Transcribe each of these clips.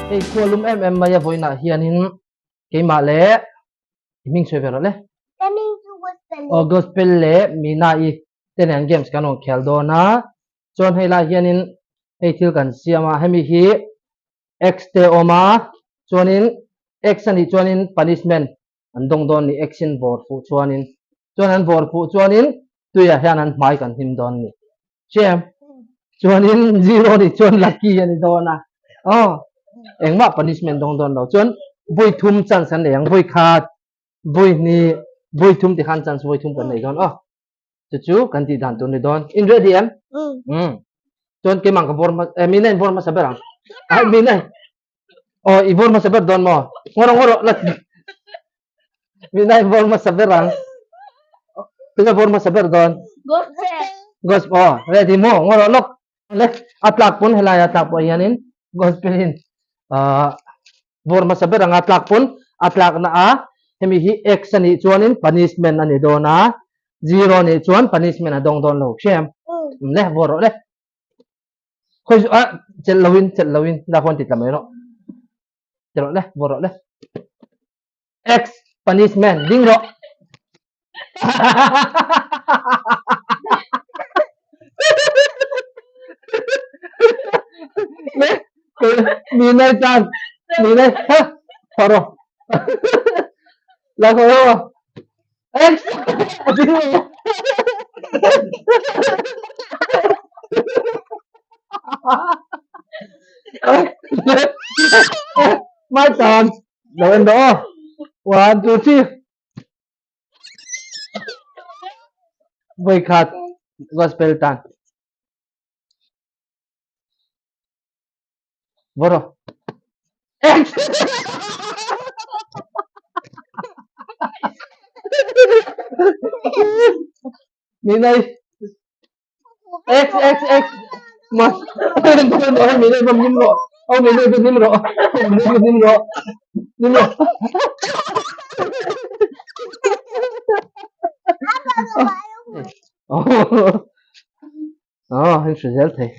Hey, kualum maya voina hianin ke male ming server le. O gospel le mina I tenen games kanon kheldona chon hela hianin hey thil kan siama hemi hi x te oma chonin action hi chonin punishment andong don ni action board fu chonin chonan board fu chonin tuya hianan mai kan him don ni chem chonin zero ni chon lucky ani dona oh engma punishment dong don lo chon bui thum chan san le yang bui khat bui ni bui thum ti khan chan bui thum kan nei don oh chu kan ti dan tu ni don ingredient chon ke mang ka bor ma mina bor ma sabar ai mina oh ibor ma sabar don mo ngoro ngoro lat mina bor ma sabar pinga bor ma sabar don gospel oh ready mo ngoro lok le atlak pun helaya atlak po yanin gospelin bor ma sabar ang atlak pun atlak na hemi hi action ni chuanin punishment ani dona zero ni chuan punishment adong don lo shem le bor le khoi chel lawin da kon tit lamai ro chelo le bor le x punishment ding ro le minai tan minai ha paro la ko x ding ro my turn đầu em đó 1 2 3 vậy khát gospel tan voro mình đây x mà mình đây bấm nhím rồi ông mình đây bấm nhím rồi mình đây bấm nhím rồi nhím rồi hình sự dễ thấy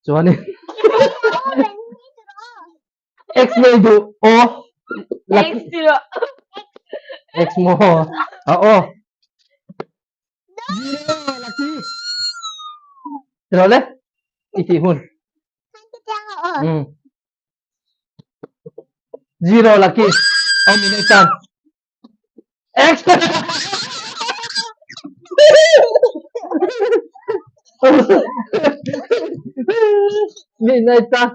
cho nên x này đủ o x mo o rồi đấy iti hun zero lucky ông mình tan x mình tan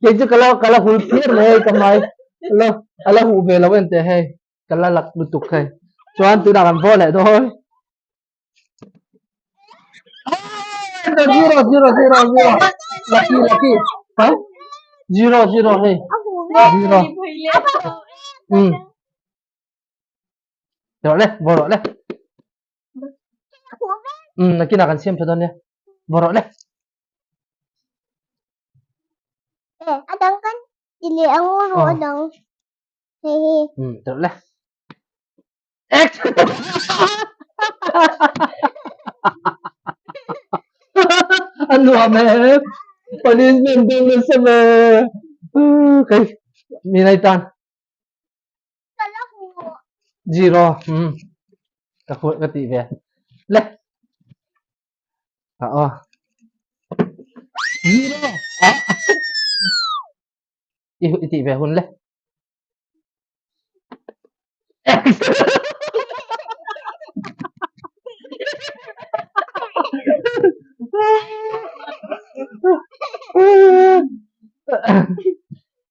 jadi kalau hulpir le kamai lo ala hu be lawen te he kala lak lutuk he chuan tu da kan vo le thôi zero lucky hả zero he zero rồi đấy vo rồi đấy lucky na kan siam cho don ya vo rồi đấy adang kan dili ang uro adang rồi đấy x ano ame punishment din sa me kay minay tan zero kako kati be le zero iti be hun le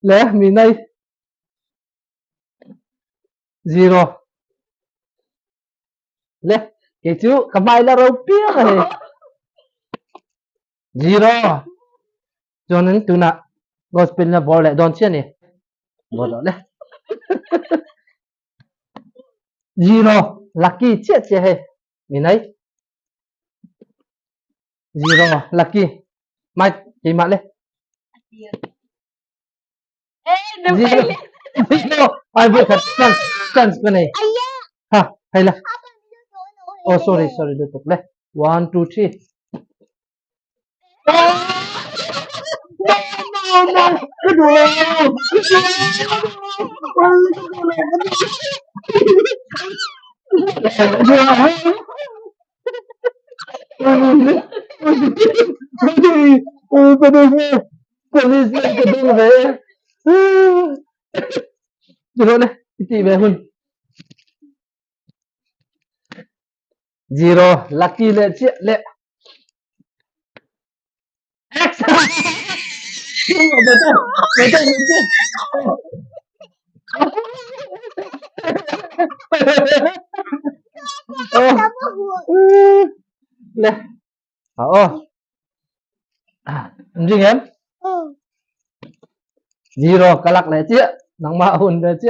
le minay zero le cái chú kamay la raw pia zero cho nên tu na gospel na bol le don chen ni bol le zero lucky chết chết he minay zero lucky mai chị mà lên zero ai vừa thật chance cái này ha hay là oh sorry được tục lên 1 2 3 cái đồ policeman cái đồ về rồi này chị về hun zero lucky lệ chị lệ X betul Apa huruf? Nè, oh, anjing em, zero kalak lệ chị, nang mahun lệ chị,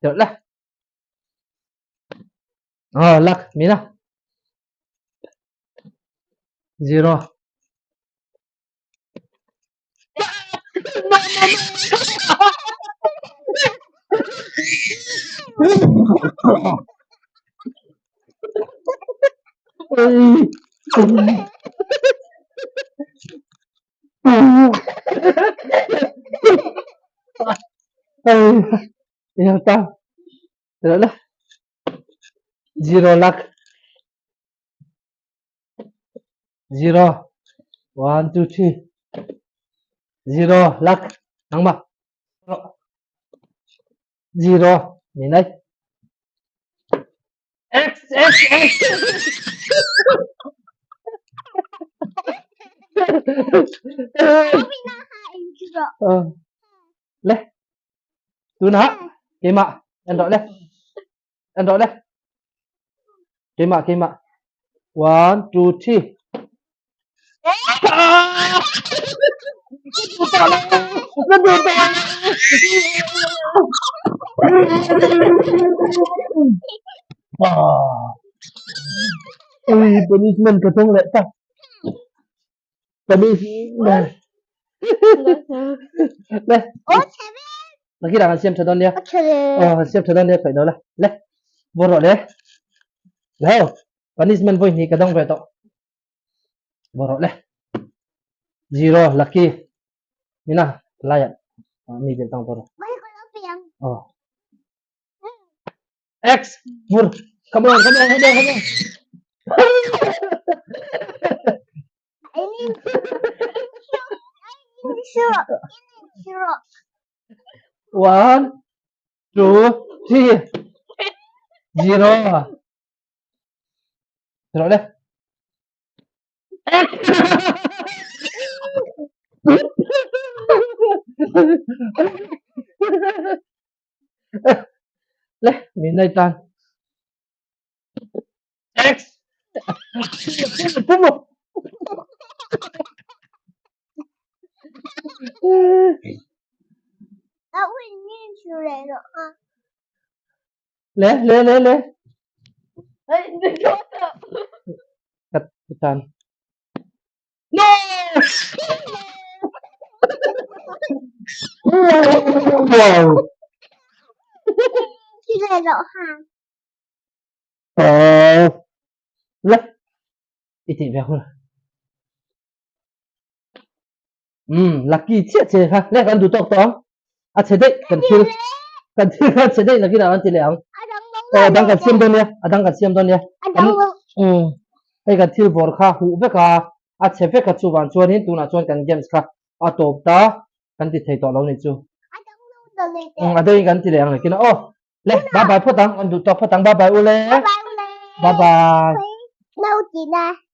được lah, lak, mina, zero, ya tao, được lah, zero lak, zero, 1, 2, 3, zero lak, nang ma, zero, minay, X, Tapi nakain juga. Leh, tu nak, kemak, endok leh, endok leh, kemak, 1, 2, 3. Ui, punishment ketong lek ta. Punishment. Leh, Oh, seven. lagi dah siap sedon dia. Okay. Siap sedon dia phải đó là. Leh, borok leh. Leh, punishment voi ni kadang phải to. Borok leh. Zero lucky. Mina, layan. Ni bintang toro. Baik kalau piang. X, mur. Come on. Ini syuruk. 1, 2, 3. Zero. Zero deh. Leh, minay tan. X. Pumo. Aku ini syuruk rồi. Leh. Kat tan. No! Wow. Syuruk rồi ha. Leh. Iti về hôn. Lucky chết ha. Leh kan dutok tong. Chedek kan feel. Kan chedek lagi na kan tileang. Adang kan siam don ya. Ai kan til bor kha hu ve ka. Chefe ka chuwan chuan hin tuna chuan kan games kha. Top ta kan ti thei to lo ni chu. Adai kan tileang kina leh bye bye photang on dutok photang bye bye ule. Bye bye. Bye bye. Đâu chị nè.